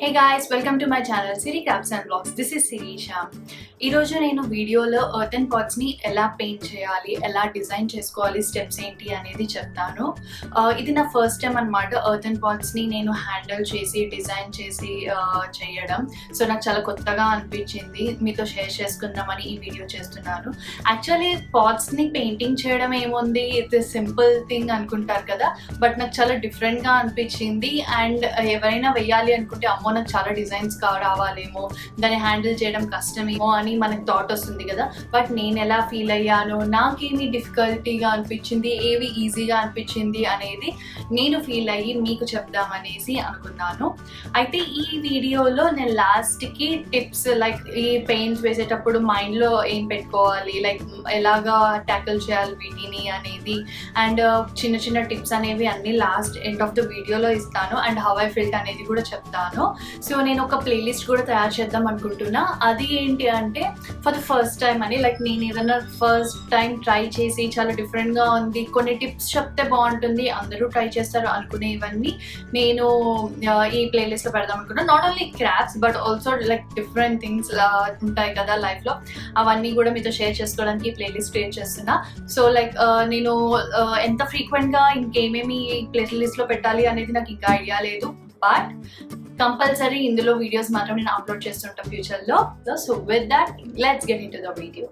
Hey guys, welcome to my channel Siri Crafts and Vlogs. This is Sirisha. ఈరోజు నేను వీడియోలో earthen పాట్స్ని ఎలా paint చేయాలి, ఎలా డిజైన్ చేసుకోవాలి, స్టెప్స్ ఏంటి అనేది చెప్తాను. ఇది నా ఫస్ట్ టైం అనమాట ఎర్తన్ పాట్స్ని నేను హ్యాండిల్ చేసి డిజైన్ చేసి చేయడం. సో నాకు చాలా కొత్తగా అనిపించింది, మీతో షేర్ చేసుకుందామని ఈ వీడియో చేస్తున్నాను. యాక్చువల్లీ పాట్స్ని పెయింటింగ్ చేయడం ఏముంది, ఇట్ ఇస్ సింపుల్ థింగ్ అనుకుంటారు కదా, బట్ నాకు చాలా డిఫరెంట్గా అనిపించింది. అండ్ ఎవరైనా వెయ్యాలి అనుకుంటే అమ్మో నాకు చాలా డిజైన్స్ రావాలేమో, దాన్ని హ్యాండిల్ చేయడం కష్టమేమో అని మనకు థాట్ వస్తుంది కదా. బట్ నేను ఎలా ఫీల్ అయ్యాను, నాకేమి డిఫికల్టీగా అనిపించింది, ఏవి ఈజీగా అనిపించింది అనేది నేను ఫీల్ అయ్యి మీకు చెప్దామనేసి అనుకున్నాను. అయితే ఈ వీడియోలో నేను లాస్ట్కి టిప్స్, లైక్ ఈ పెయింట్స్ వేసేటప్పుడు మైండ్లో ఏం పెట్టుకోవాలి, లైక్ ఎలాగా ట్యాకిల్ చేయాలి వీటిని అనేది, అండ్ చిన్న చిన్న టిప్స్ అనేవి అన్ని లాస్ట్ ఎండ్ ఆఫ్ ద వీడియోలో ఇస్తాను. అండ్ హౌ ఐ ఫెల్ట్ అనేది కూడా చెప్తాను. సో నేను ఒక ప్లేలిస్ట్ కూడా తయారు చేద్దాం అనుకుంటున్నా. అది ఏంటి అంటే ఫర్ ద ఫస్ట్ టైం అని, లైక్ నేను ఏదైనా ఫస్ట్ టైం ట్రై చేసి చాలా డిఫరెంట్గా ఉంది, కొన్ని టిప్స్ చెప్తే బాగుంటుంది, అందరూ ట్రై చేస్తారు అనుకునేవన్నీ నేను ఈ ప్లేలిస్ట్లో పెడదాం అనుకున్నా. Not only crafts but also like different things ఉంటాయి కదా లైఫ్లో, అవన్నీ కూడా మీతో షేర్ చేసుకోవడానికి ఈ ప్లేలిస్ట్ క్రియేట్ చేస్తున్నా. సో లైక్ నేను ఎంత ఫ్రీక్వెంట్గా ఇంకేమేమి ప్లేలిస్ట్లో పెట్టాలి అనేది నాకు ఇంకా ఐడియా లేదు, బట్ కంపల్సరీ ఇందులో వీడియోస్ మాత్రం నేను అప్లోడ్ చేస్తుంటా ఫ్యూచర్లో. So with that let's get into the video.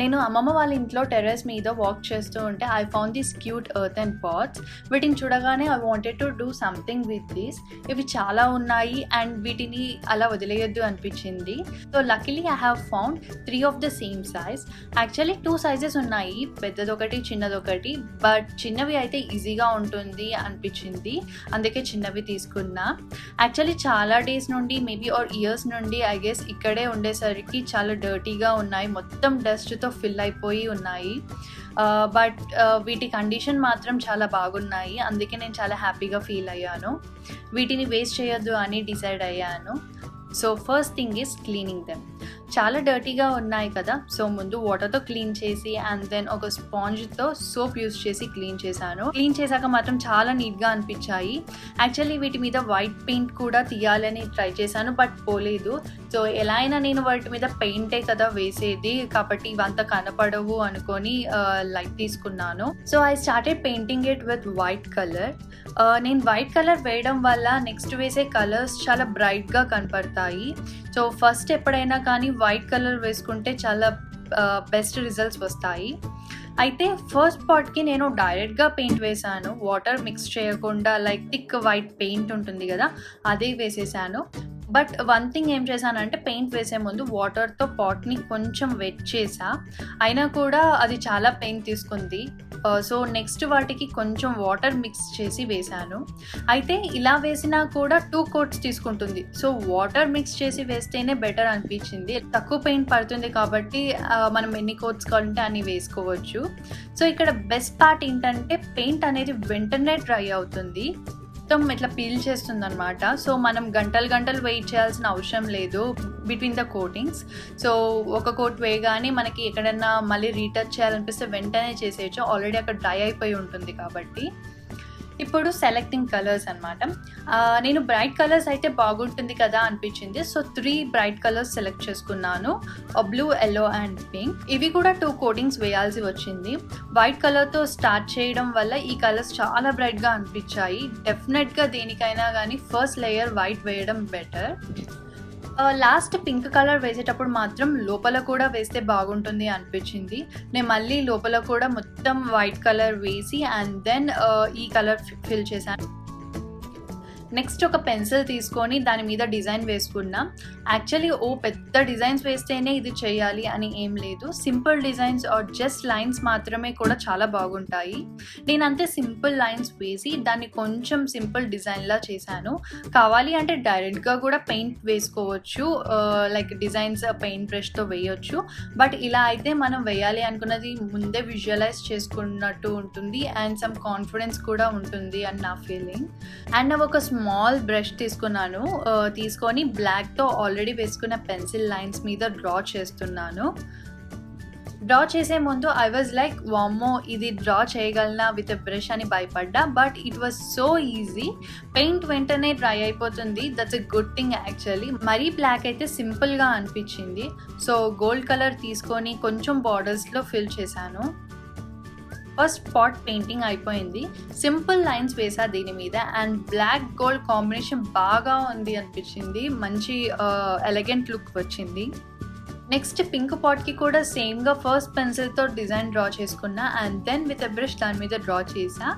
నేను అమ్మమ్మ వాళ్ళ ఇంట్లో టెర్రస్ మీద వాక్ చేస్తూ ఉంటే I found these cute earthen pots. వీటిని చూడగానే I wanted to do something with this. ఇవి చాలా ఉన్నాయి అండ్ వీటిని అలా వదిలేయొద్దు అనిపించింది. So luckily I have found 3 of the same size. Actually 2 sizes ఉన్నాయి, పెద్దదొకటి చిన్నదొకటి, బట్ చిన్నవి అయితే ఈజీగా ఉంటుంది అనిపించింది, అందుకే చిన్నవి తీసుకున్నా. యాక్చువల్లీ చాలా డేస్ నుండి, మేబీ ఆర్ ఇయర్స్ నుండి ఐ గెస్ ఇక్కడే ఉండేసరికి చాలా డర్టీగా ఉన్నాయి, మొత్తం డస్ట్తో ఫిల్ అయిపోయి ఉన్నాయి. బట్ వీటి కండిషన్ మాత్రం చాలా బాగున్నాయి, అందుకే నేను చాలా హ్యాపీగా ఫీల్ అయ్యాను. వీటిని వేస్ట్ చేయొద్దు అని డిసైడ్ అయ్యాను. So first thing is cleaning them. చాలా డర్టీగా ఉన్నాయి కదా, సో ముందు వాటర్తో క్లీన్ చేసి అండ్ దెన్ ఒక స్పాంజ్తో సోప్ యూస్ చేసి క్లీన్ చేశాను. క్లీన్ చేశాక మాత్రం చాలా నీట్గా అనిపించాయి. యాక్చువల్లీ వీటి మీద వైట్ పెయింట్ కూడా తీయాలని ట్రై చేశాను, బట్ పోలేదు. సో ఎలా అయినా నేను వాటి మీద పెయింటే కదా వేసేది, కాబట్టి ఇవంతా కనపడవు అనుకొని లైట్ తీసుకున్నాను. So I started painting it with white colour. నేను వైట్ కలర్ వేయడం వల్ల నెక్స్ట్ వేసే కలర్స్ చాలా బ్రైట్గా కనపడతాయి. సో ఫస్ట్ ఎప్పుడైనా కానీ వైట్ కలర్ వేసుకుంటే చాలా బెస్ట్ రిజల్ట్స్ వస్తాయి. అయితే ఫస్ట్ పార్ట్కి నేను డైరెక్ట్గా పెయింట్ వేసాను, వాటర్ మిక్స్ చేయకుండా, లైక్ థిక్ వైట్ పెయింట్ ఉంటుంది కదా అదే వేసేసాను. బట్ వన్ థింగ్ ఏం చేశానంటే పెయింట్ వేసే ముందు వాటర్తో పాట్ని కొంచెం వెట్ చేసా, అయినా కూడా అది చాలా పెయింట్ తీసుకుంది. సో నెక్స్ట్ వాటికి కొంచెం వాటర్ మిక్స్ చేసి వేశాను. అయితే ఇలా వేసినా కూడా 2 కోట్స్ తీసుకుంటుంది, సో వాటర్ మిక్స్ చేసి వేస్తేనే బెటర్ అనిపించింది. తక్కువ పెయింట్ పడుతుంది కాబట్టి మనం ఎన్ని కోట్స్ కావాలంటే అన్ని వేసుకోవచ్చు. సో ఇక్కడ బెస్ట్ పార్ట్ ఏంటంటే పెయింట్ అనేది వెంటనే డ్రై అవుతుంది, మొత్తం ఇట్లా పీల్ చేస్తుంది అనమాట. సో మనం గంటలు వెయిట్ చేయాల్సిన అవసరం లేదు బిట్వీన్ ద కోటింగ్స్. సో ఒక కోట్ వేయగానే మనకి ఎక్కడన్నా మళ్ళీ రీటచ్ చేయాలనిపిస్తే వెంటనే చేసేయచ్చు, ఆల్రెడీ అక్కడ డ్రై అయిపోయి ఉంటుంది కాబట్టి. ఇప్పుడు సెలెక్టింగ్ కలర్స్ అనమాట. నేను బ్రైట్ కలర్స్ అయితే బాగుంటుంది కదా అనిపించింది, సో 3 బ్రైట్ కలర్స్ సెలెక్ట్ చేసుకున్నాను, బ్లూ, ఎల్లో అండ్ పింక్. ఇవి కూడా 2 కోటింగ్స్ వేయాల్సి వచ్చింది. వైట్ కలర్తో స్టార్ట్ చేయడం వల్ల ఈ కలర్స్ చాలా బ్రైట్గా అనిపించాయి. డెఫినెట్గా దేనికైనా కానీ ఫస్ట్ లేయర్ వైట్ వేయడం బెటర్. లాస్ట్ పింక్ కలర్ వేసేటప్పుడు మాత్రం లోపల కూడా వేస్తే బాగుంటుంది అనిపించింది. నేను మళ్ళీ లోపల కూడా మొత్తం వైట్ కలర్ వేసి అండ్ దెన్ ఈ కలర్ ఫిల్ చేశాను. నెక్స్ట్ ఒక పెన్సిల్ తీసుకొని దాని మీద డిజైన్ వేసుకున్నా. యాక్చువల్లీ పెద్ద డిజైన్స్ వేస్తేనే ఇది చేయాలి అని ఏం లేదు, simple designs or just lines మాత్రమే కూడా చాలా బాగుంటాయి. నేను అంతే సింపుల్ లైన్స్ వేసి దాన్ని కొంచెం సింపుల్ డిజైన్లా చేశాను. కావాలి అంటే డైరెక్ట్గా కూడా పెయింట్ వేసుకోవచ్చు, లైక్ డిజైన్స్ పెయింట్ బ్రష్తో వేయొచ్చు, బట్ ఇలా అయితే మనం వేయాలి అనుకున్నది ముందే విజువలైజ్ చేసుకున్నట్టు ఉంటుంది అండ్ సమ్ కాన్ఫిడెన్స్ కూడా ఉంటుంది అని నా ఫీలింగ్. అండ్ ఒక స్మాల్ బ్రష్ తీసుకున్నాను, తీసుకొని బ్లాక్తో ఆల్రెడీ వేసుకున్న పెన్సిల్ లైన్స్ మీద డ్రా చేస్తున్నాను. డ్రా చేసే ముందు ఐ వాజ్ లైక్ వామ్మో ఇది డ్రా చేయగలనా విత్ బ్రష్ అని భయపడ్డా, but it was so easy. Paint వెంటనే డ్రై అయిపోతుంది. That's a good thing actually. మరీ బ్లాక్ అయితే సింపుల్గా అనిపించింది. సో గోల్డ్ కలర్ తీసుకొని కొంచెం బార్డర్స్లో ఫిల్ చేశాను. ఫస్ట్ పాట్ పెయింటింగ్ అయిపోయింది. సింపుల్ లైన్స్ వేసా దీని మీద అండ్ బ్లాక్ గోల్డ్ కాంబినేషన్ బాగా ఉంది అనిపించింది. మంచి ఎలిగెంట్ లుక్ వచ్చింది. నెక్స్ట్ పింక్ పాట్కి కూడా సేమ్గా ఫస్ట్ పెన్సిల్తో డిజైన్ డ్రా చేసుకున్నా and then with a brush దాని మీద డ్రా చేసా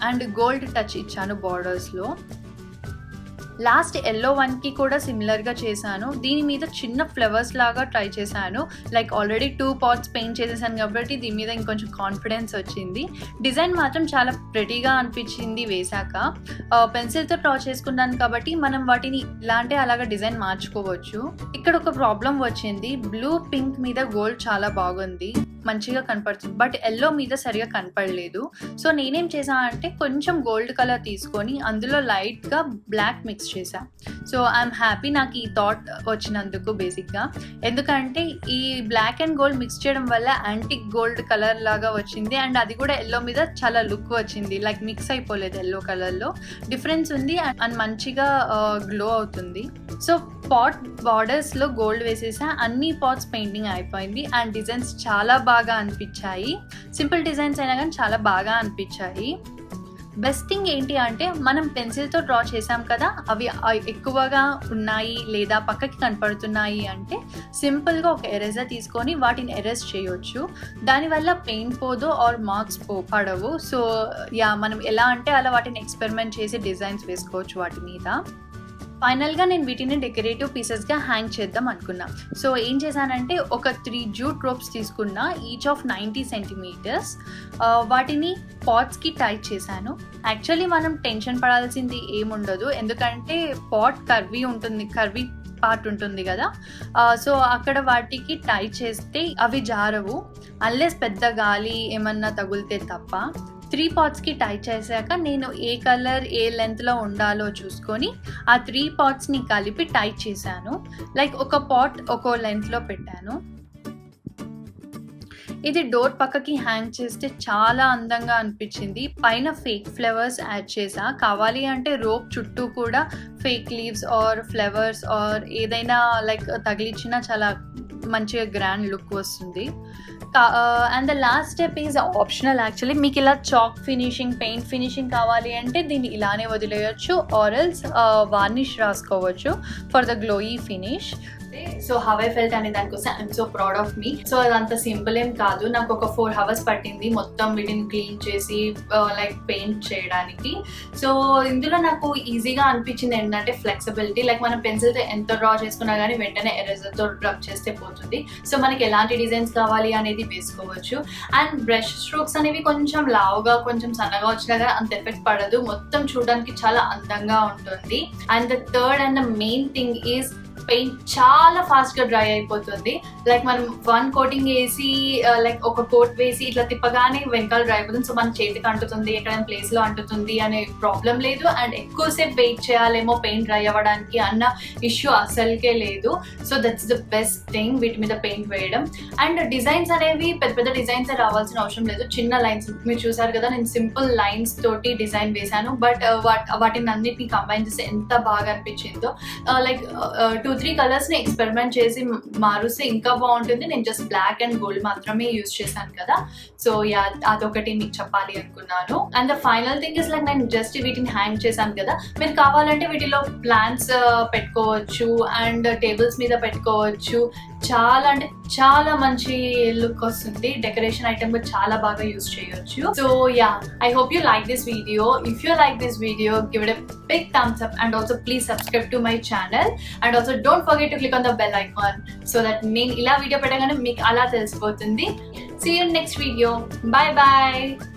అండ్ గోల్డ్ టచ్ ఇచ్చాను బార్డర్స్లో. లాస్ట్ ఎల్లో వన్కి కూడా సిమిలర్గా చేశాను. దీని మీద చిన్న ఫ్లవర్స్ లాగా ట్రై చేశాను. లైక్ ఆల్రెడీ 2 పాట్స్ పెయింట్ చేసేసాను కాబట్టి దీని మీద ఇంకొంచెం కాన్ఫిడెన్స్ వచ్చింది. డిజైన్ మాత్రం చాలా ప్రెటీగా అనిపించింది వేసాక. పెన్సిల్తో డ్రా చేసుకున్నాను కాబట్టి మనం వాటిని ఇలా అంటే అలాగా డిజైన్ మార్చుకోవచ్చు. ఇక్కడ ఒక ప్రాబ్లం వచ్చింది. బ్లూ పింక్ మీద గోల్డ్ చాలా బాగుంది, మంచిగా కనపడుతుంది, బట్ ఎల్లో మీద సరిగా కనపడలేదు. సో నేనేం చేసా అంటే కొంచెం గోల్డ్ కలర్ తీసుకొని అందులో లైట్గా బ్లాక్ మిక్స్ చేసా. సో ఐఎమ్ హ్యాపీ నాకు ఈ థాట్ వచ్చినందుకు బేసిక్గా. ఎందుకంటే ఈ బ్లాక్ అండ్ గోల్డ్ మిక్స్ చేయడం వల్ల యాంటిక్ గోల్డ్ కలర్ లాగా వచ్చింది అండ్ అది కూడా ఎల్లో మీద చాలా లుక్ వచ్చింది. లైక్ మిక్స్ అయిపోలేదు, ఎల్లో కలర్లో డిఫరెన్స్ ఉంది అండ్ మంచిగా గ్లో అవుతుంది. సో పాట్ బార్డర్స్లో గోల్డ్ వేసేసా. అన్ని పాట్స్ పెయింటింగ్ అయిపోయింది అండ్ డిజైన్స్ చాలా బాగా అనిపించాయి. సింపుల్ డిజైన్స్ అయినా కానీ చాలా బాగా అనిపించాయి. బెస్ట్ థింగ్ ఏంటి అంటే మనం పెన్సిల్తో డ్రా చేసాం కదా, అవి ఎక్కువగా ఉన్నాయి లేదా పక్కకి కనపడుతున్నాయి అంటే సింపుల్గా ఒక ఎరేజర్ తీసుకొని వాటిని ఎరేజ్ చేయొచ్చు. దానివల్ల పెయింట్ పోదు ఆర్ మార్క్స్ పడవు. సో మనం ఎలా అంటే అలా వాటిని ఎక్స్పెరిమెంట్ చేసి డిజైన్స్ వేసుకోవచ్చు వాటి మీద. ఫైనల్గా నేను వీటిని డెకరేటివ్ పీసెస్గా హ్యాంగ్ చేద్దాం అనుకున్నా. సో ఏం చేశానంటే ఒక 3 జూట్ రోప్స్ తీసుకున్నా, ఈచ్ ఆఫ్ 90 సెంటీమీటర్స్. వాటిని పాట్స్కి టైట్ చేశాను. యాక్చువల్లీ మనం టెన్షన్ పడాల్సింది ఏముండదు, ఎందుకంటే పాట్ కర్వీ పార్ట్ ఉంటుంది కదా. సో అక్కడ వాటికి టైట్ చేస్తే అవి జారవు అన్లెస్ పెద్ద గాలి ఏమన్నా తగిలితే తప్ప. 3 పాట్స్కి టైట్ చేశాక నేను ఏ కలర్ ఏ లెంత్లో ఉండాలో చూసుకొని ఆ 3 పాట్స్ని కలిపి టైట్ చేశాను. లైక్ ఒక పాట్ ఒక లెంత్లో పెట్టాను. ఇది డోర్ పక్కకి హ్యాంగ్ చేస్తే చాలా అందంగా అనిపించింది. పైన ఫేక్ ఫ్లవర్స్ యాడ్ చేసా. కావాలి అంటే రోప్ చుట్టూ కూడా fake leaves or flowers or ఏదైనా లైక్ తగిలిచ్చినా చాలా మంచిగా గ్రాండ్ లుక్ వస్తుంది. And the last step is optional actually. మీకు ఇలా చాక్ ఫినిషింగ్, పెయింట్ ఫినిషింగ్ కావాలి అంటే దీన్ని ఇలానే వదిలేయచ్చు ఆర్ ఎల్స్ వార్నిష్ రాసుకోవచ్చు for the glowy finish. So how I felt అనే దానికోసం I'm so proud of me. So అదంత సింపుల్ ఏం కాదు, నాకు ఒక 4 hours పట్టింది మొత్తం వీటిని క్లీన్ చేసి లైక్ పెయింట్ చేయడానికి. సో ఇందులో నాకు ఈజీగా అనిపించింది ఏంటంటే ఫ్లెక్సిబిలిటీ. లైక్ మనం పెన్సిల్తో ఎంత డ్రా చేసుకున్నా కానీ వెంటనే ఎరేజర్తో రబ్ చేస్తే పోతుంది. సో మనకి ఎలాంటి డిజైన్స్ కావాలి అనేది వేసుకోవచ్చు. అండ్ బ్రష్ స్ట్రోక్స్ అనేవి కొంచెం లావుగా కొంచెం సన్నగా వచ్చినా కానీ అంత ఎఫెక్ట్ పడదు, మొత్తం చూడడానికి చాలా అందంగా ఉంటుంది. And the third and the main thing is paint చాలా ఫాస్ట్గా డ్రై అయిపోతుంది. లైక్ మనం 1 coating వేసి లైక్ ఒక కోట్ వేసి ఇట్లా తిప్పగానే వెనకాల డ్రై అయిపోతుంది. సో మన చేతికి అంటుతుంది, ఎక్కడైనా ప్లేస్లో అంటుతుంది అనే ప్రాబ్లం లేదు. అండ్ ఎక్కువసేపు వెయిట్ చేయాలేమో పెయింట్ డ్రై అవ్వడానికి అన్న ఇష్యూ అసలుకే లేదు. So that's the best thing వీటి మీద పెయింట్ వేయడం. అండ్ డిజైన్స్ అనేవి పెద్ద పెద్ద డిజైన్స్ రావాల్సిన అవసరం లేదు, చిన్న లైన్స్ మీరు చూసారు కదా, నేను సింపుల్ లైన్స్ తోటి డిజైన్ వేశాను. బట్ వాటిని అన్నిటిని కంబైన్ చేస్తే ఎంత బాగా అనిపించిందో. లైక్ 2-3 కలర్స్ని ఎక్స్పెరిమెంట్ చేసి మారుస్తే ఇంకా బాగుంటుంది. నేను జస్ట్ బ్లాక్ అండ్ గోల్డ్ మాత్రమే యూజ్ చేశాను కదా. సో అదొకటి మీకు చెప్పాలి అనుకున్నాను. And the final thing is like నేను జస్ట్ వీటిని హ్యాంగ్ చేశాను కదా, మీరు కావాలంటే వీటిలో ప్లాంట్స్ పెట్టుకోవచ్చు అండ్ టేబుల్స్ మీద పెట్టుకోవచ్చు. చాలా అంటే చాలా మంచి లుక్ వస్తుంది. డెకరేషన్ ఐటమ్ కూడా చాలా బాగా యూజ్ చేయొచ్చు. So I hope you like this video. If you like this video, give it a big thumbs up and also please subscribe to my channel and also don't forget to click on the bell icon so that నేను ఇలా video పెట్టగానే మీకు అలా తెలిసిపోతుంది. See you in next video. Bye bye.